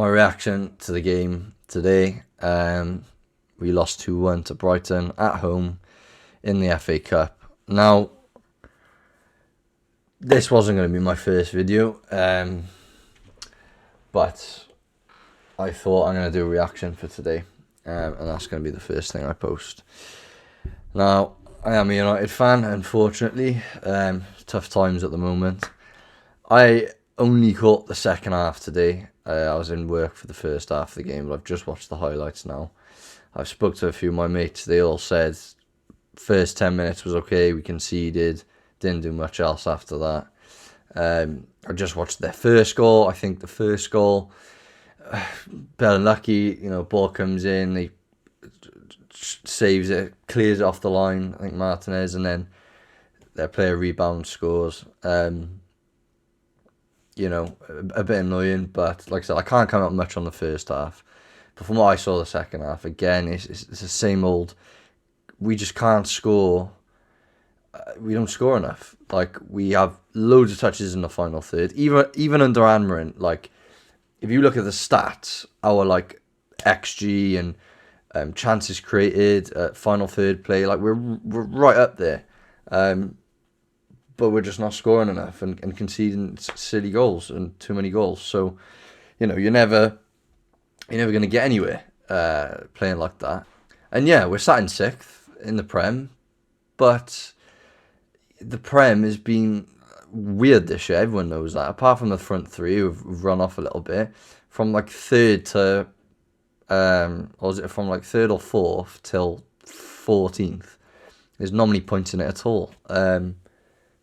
My reaction to the game today, we lost 2-1 to Brighton at home in the FA Cup. Now, this wasn't going to be my first video, but I thought I'm going to do a reaction for today, and that's going to be the first thing I post. Now, I am a United fan, unfortunately. Tough times at the moment. I only caught the second half today. I was in work for the first half of the game, but I've just watched the highlights now. I've spoke to a few of my mates. They all said first 10 minutes was okay. We conceded. Didn't do much else after that. I just watched their first goal. I think the first goal, better lucky. Ball comes in. He saves it, clears it off the line. I think Martinez, and then their player rebound scores. A bit annoying, but like I said, I can't come up much on the first half. But from what I saw the second half, again, it's the same old. We just can't score. We don't score enough. Like, we have loads of touches in the final third. Even under Amarin, like, if you look at the stats, our like XG and chances created, final third play, like we're right up there. But we're just not scoring enough and conceding silly goals and too many goals. So, you're never going to get anywhere playing like that. And yeah, we're sat in 6th in the Prem, but the Prem has been weird this year. Everyone knows that. Apart from the front three who've run off a little bit, from like 3rd to or was it from like 3rd or 4th till 14th? There's not many points in it at all.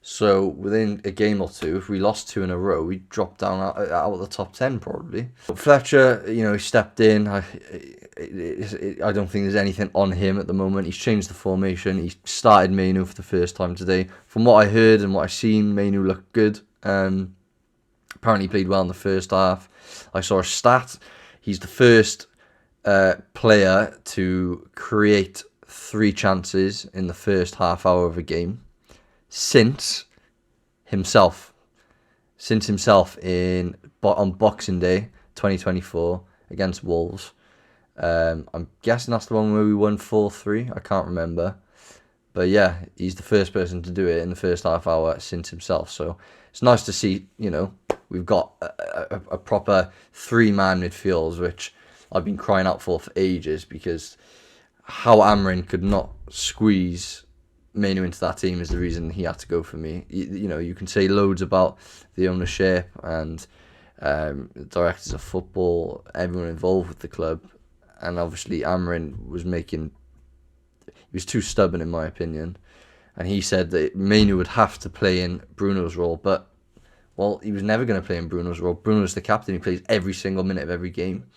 So within a game or two, if we lost 2 in a row, we'd drop down out of the top 10 probably. But Fletcher, he stepped in. I don't think there's anything on him at the moment. He's changed the formation. He started Mainu for the first time today. From what I heard and what I've seen, Mainu looked good. Apparently he played well in the first half. I saw a stat. He's the first player to create 3 chances in the first half hour of a game since himself on Boxing Day 2024 against Wolves. I'm guessing that's the one where we won 4-3. I can't remember, but yeah, he's the first person to do it in the first half hour since himself. So it's nice to see. We've got a proper 3-man midfield, which I've been crying out for ages, because how Amarin could not squeeze Mainu into that team is the reason he had to go for me. You can say loads about the ownership and the directors of football, everyone involved with the club, and obviously Amarin was too stubborn in my opinion, and he said that Mainu would have to play in Bruno's role, but well, he was never going to play in Bruno's role. Bruno's the captain. He plays every single minute of every game.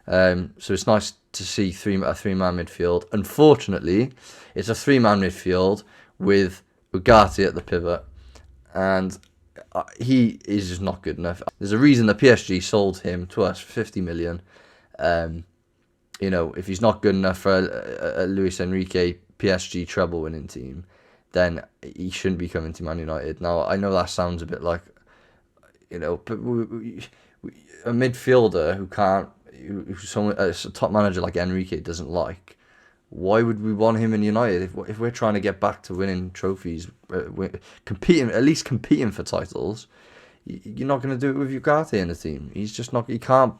So it's nice to see a 3-man midfield. Unfortunately, it's a 3-man midfield with Ugarte at the pivot, and he is just not good enough. There's a reason that PSG sold him to us for 50 million. If he's not good enough for a Luis Enrique PSG treble winning team, then he shouldn't be coming to Man United. Now, I know that sounds a bit like, but a midfielder who's a top manager like Enrique doesn't like, why would we want him in United if we're trying to get back to winning trophies, competing for titles? You're not going to do it with Ugarte in the team. He's just not. He can't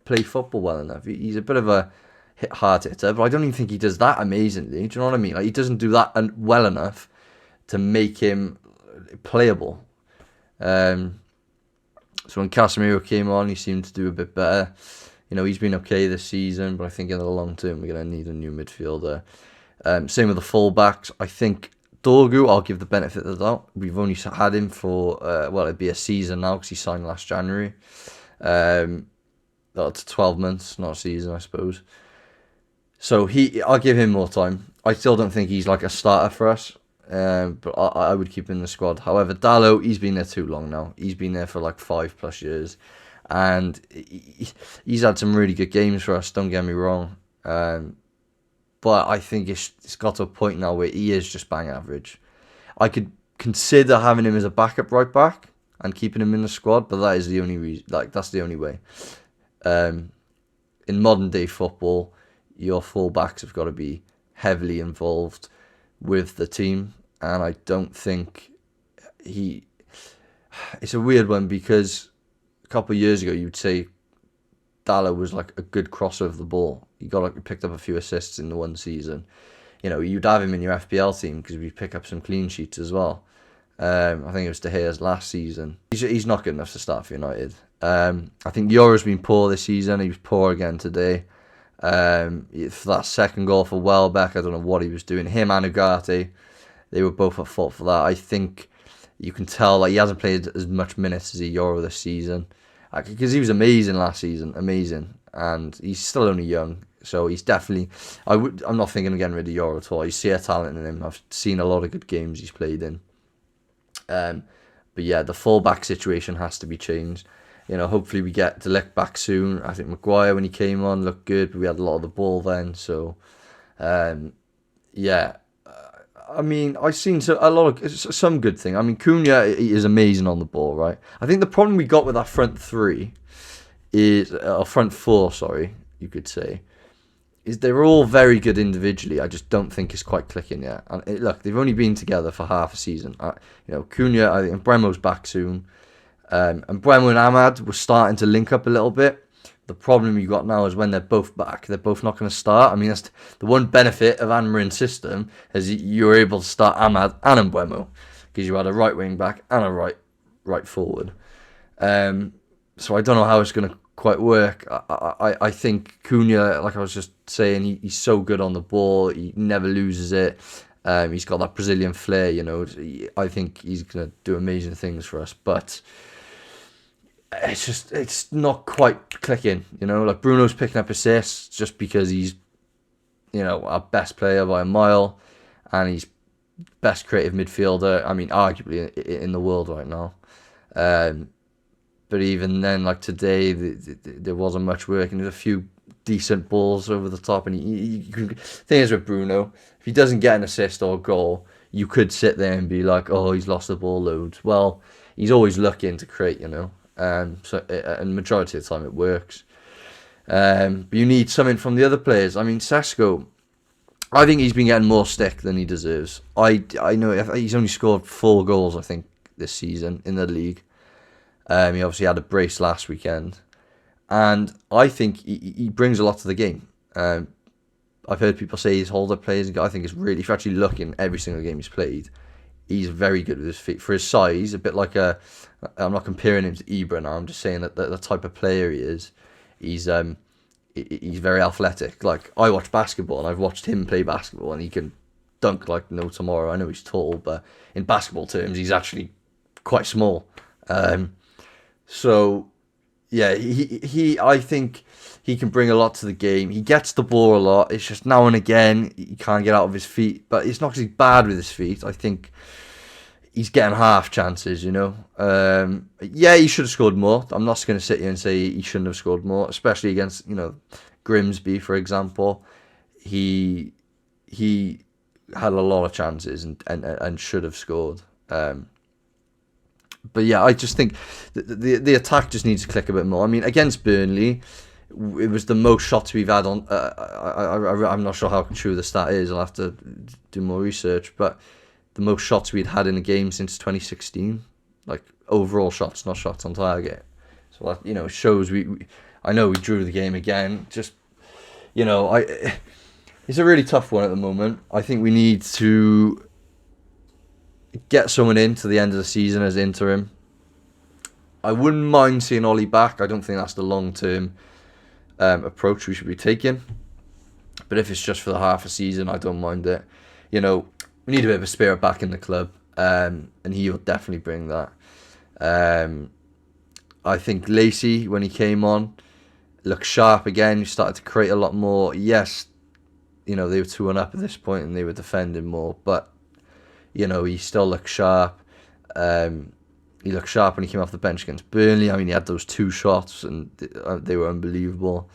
play football well enough. He's a bit of a hard hitter, but I don't even think he does that amazingly. Do you know what I mean? Like, he doesn't do that well enough to make him playable. So when Casemiro came on, he seemed to do a bit better. He's been okay this season, but I think in the long term, we're going to need a new midfielder. Same with the fullbacks. I think Dorgu, I'll give the benefit of the doubt. We've only had him for, it'd be a season now because he signed last January. That's 12 months, not a season, I suppose. So I'll give him more time. I still don't think he's like a starter for us, but I would keep him in the squad. However, Dalot, he's been there too long now. He's been there for like 5+ years. And he's had some really good games for us, don't get me wrong. But I think it's got to a point now where he is just bang average. I could consider having him as a backup right back and keeping him in the squad, but that is the only reason. Like, that's the only way. In modern day football, your fullbacks have got to be heavily involved with the team, and I don't think he. It's a weird one because a couple of years ago you'd say Dalla was like a good crosser of the ball. He picked up a few assists in the one season. You'd have him in your FPL team because he'd pick up some clean sheets as well. I think it was De Gea's last season. He's not good enough to start for United. I think Euro's been poor this season. He was poor again today. For that second goal for Welbeck, I don't know what he was doing. Him and Ugarte, they were both at fault for that. I think you can tell like he hasn't played as much minutes as a Euro this season because he was amazing last season, amazing, and he's still only young. So he's definitely. I'm not thinking of getting rid of Euro at all. You see a talent in him. I've seen a lot of good games he's played in. But yeah, the fullback situation has to be changed. Hopefully we get De Ligt back soon. I think Maguire, when he came on, looked good, but we had a lot of the ball then. So, yeah. I mean, I've seen some good thing. I mean, Cunha is amazing on the ball, right? I think the problem we got with our front four, sorry, you could say, is they're all very good individually. I just don't think it's quite clicking yet. And look, they've only been together for half a season. Cunha, I think Bremo's back soon. And Bremo and Ahmad were starting to link up a little bit. The problem you got now is when they're both back, they're both not going to start. I mean, that's the one benefit of Anmarin's system is you were able to start Ahmad and Mbeumo because you had a right wing back and a right forward. So I don't know how it's going to quite work. I think Cunha, like I was just saying, he's so good on the ball. He never loses it. He's got that Brazilian flair, I think he's going to do amazing things for us. But it's not quite clicking, Like Bruno's picking up assists just because he's, our best player by a mile, and he's best creative midfielder. I mean, arguably in the world right now. But even then, like today, there wasn't much work, and there's a few decent balls over the top. And the thing is with Bruno, if he doesn't get an assist or a goal, you could sit there and be like, oh, he's lost the ball loads. Well, he's always looking to create, and majority of the time it works. But you need something from the other players. I mean, Sesko, I think he's been getting more stick than he deserves. I know he's only scored 4 goals, I think, this season in the league. He obviously had a brace last weekend. And I think he brings a lot to the game. I've heard people say his hold-up plays. I think it's really, if you're actually looking every single game he's played, he's very good with his feet. For his size, a bit like I'm not comparing him to Ibra now, I'm just saying that the type of player he is, he's very athletic. Like, I watch basketball, and I've watched him play basketball, and he can dunk like no tomorrow. I know he's tall, but in basketball terms, he's actually quite small. So, yeah, I think he can bring a lot to the game. He gets the ball a lot. It's just now and again he can't get out of his feet. But it's not because he's bad with his feet. I think he's getting half chances, Yeah, he should have scored more. I'm not going to sit here and say he shouldn't have scored more, especially against, Grimsby, for example. He had a lot of chances and should have scored. But yeah, I just think the attack just needs to click a bit more. I mean, against Burnley, it was the most shots we've had on. I'm not sure how true the stat is. I'll have to do more research. But the most shots we'd had in a game since 2016, like overall shots, not shots on target. So that shows I know we drew the game again. Just it's a really tough one at the moment. I think we need to get someone in to the end of the season as interim. I wouldn't mind seeing Ollie back. I don't think that's the long-term approach we should be taking. But if it's just for the half a season, I don't mind it. We need a bit of a spirit back in the club, and he will definitely bring that. I think Lacey, when he came on, looked sharp again. He started to create a lot more. Yes, they were 2-1 up at this point and they were defending more, but he still looked sharp. He looked sharp when he came off the bench against Burnley. I mean, he had those 2 shots and they were unbelievable.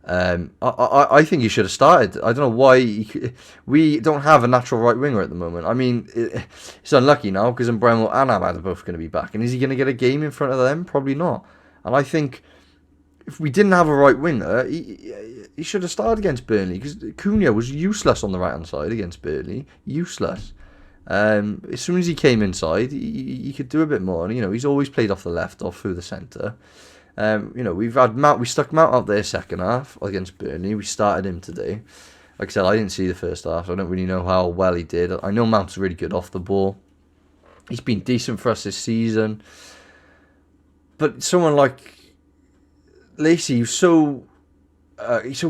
I think he should have started. I don't know why. We don't have a natural right winger at the moment. I mean, it's unlucky now because Mbeumo and Ahmad are both going to be back. And is he going to get a game in front of them? Probably not. And I think if we didn't have a right winger, he should have started against Burnley, because Cunha was useless on the right hand side against Burnley. Useless. As soon as he came inside, he could do a bit more. And, he's always played off the left or through the centre. We stuck Mount out there second half against Burnley. We started him today. Like I said, I didn't see the first half, so I don't really know how well he did. I know Mount's really good off the ball. He's been decent for us this season. But someone like Lacey, he's so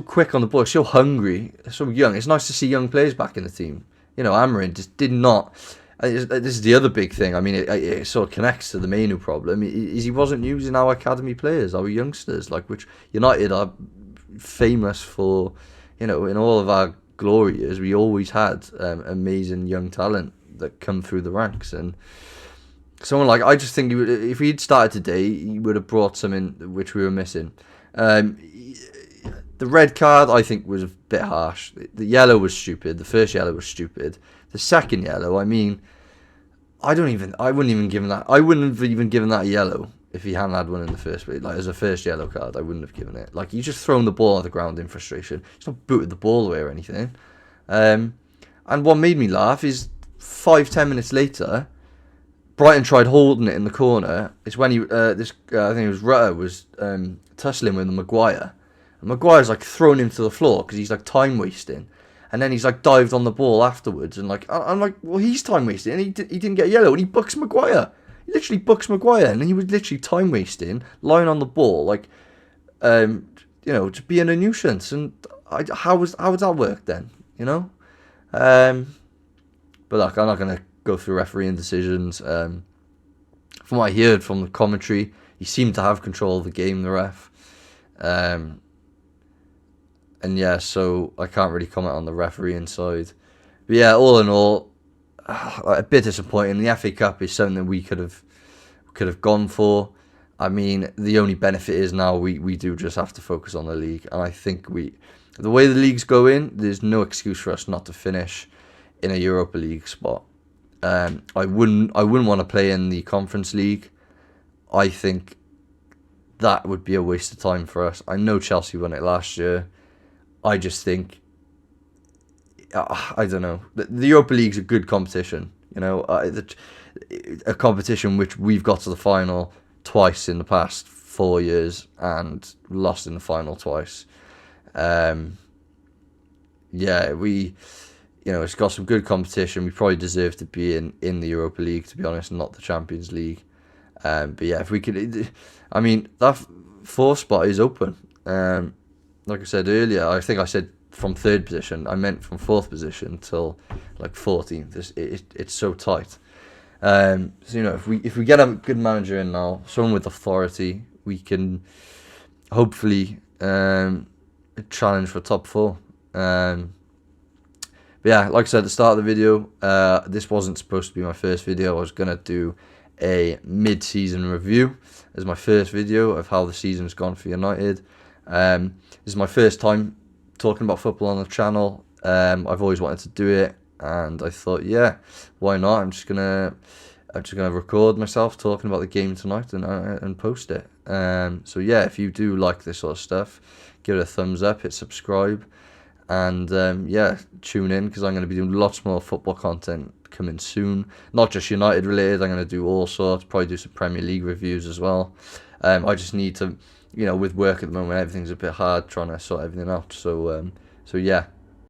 quick on the ball, so hungry, so young. It's nice to see young players back in the team. Amarin just did not. This is the other big thing. I mean, it sort of connects to the main problem. Is he wasn't using our academy players, our youngsters, which United are famous for. In all of our glory years, we always had amazing young talent that come through the ranks. And someone I just think if he'd started today, he would have brought something which we were missing. The red card, I think, was a bit harsh. The yellow was stupid. The first yellow was stupid. The second yellow, I mean, I wouldn't even give him that. I wouldn't have even given that a yellow if he hadn't had one in the first place. As a first yellow card, I wouldn't have given it. You just thrown the ball on the ground in frustration. He's not booted the ball away or anything. And what made me laugh is 5-10 minutes later, Brighton tried holding it in the corner. It's when I think it was Rutter was tussling with Maguire. And Maguire's thrown him to the floor because he's time wasting. And then he's dived on the ball afterwards, and I'm like, well, he's time wasting, and he didn't get a yellow, and he books Maguire. He literally books Maguire, and he was literally time wasting, lying on the ball, just being a nuisance. And how would that work then? But look, I'm not gonna go through refereeing decisions. From what I heard from the commentary, he seemed to have control of the game, the ref. And yeah, so I can't really comment on the refereeing side. But yeah, all in all, a bit disappointing. The FA Cup is something that we could have gone for. I mean, the only benefit is now we do just have to focus on the league. And I think the way the league's going, there's no excuse for us not to finish in a Europa League spot. I wouldn't want to play in the Conference League. I think that would be a waste of time for us. I know Chelsea won it last year. I just think, I don't know. The Europa League's a good competition. A competition which we've got to the final twice in the past 4 years and lost in the final twice. It's got some good competition. We probably deserve to be in the Europa League, to be honest, not the Champions League. But yeah, if we could, I mean, that fourth spot is open. Like I said earlier, I think I said from third position. I meant from fourth position till 14th. It's so tight. So if we get a good manager in now, someone with authority, we can hopefully challenge for top 4. But yeah, like I said at the start of the video, this wasn't supposed to be my first video. I was gonna do a mid-season review as my first video of how the season's gone for United. This is my first time talking about football on the channel. I've always wanted to do it, and I thought, yeah, why not? I'm just gonna record myself talking about the game tonight and post it. So yeah, if you do like this sort of stuff, give it a thumbs up, hit subscribe, and tune in, because I'm going to be doing lots more football content coming soon. Not just United related. I'm going to do all sorts. Probably do some Premier League reviews as well. I just need to. With work at the moment, everything's a bit hard trying to sort everything out. So yeah,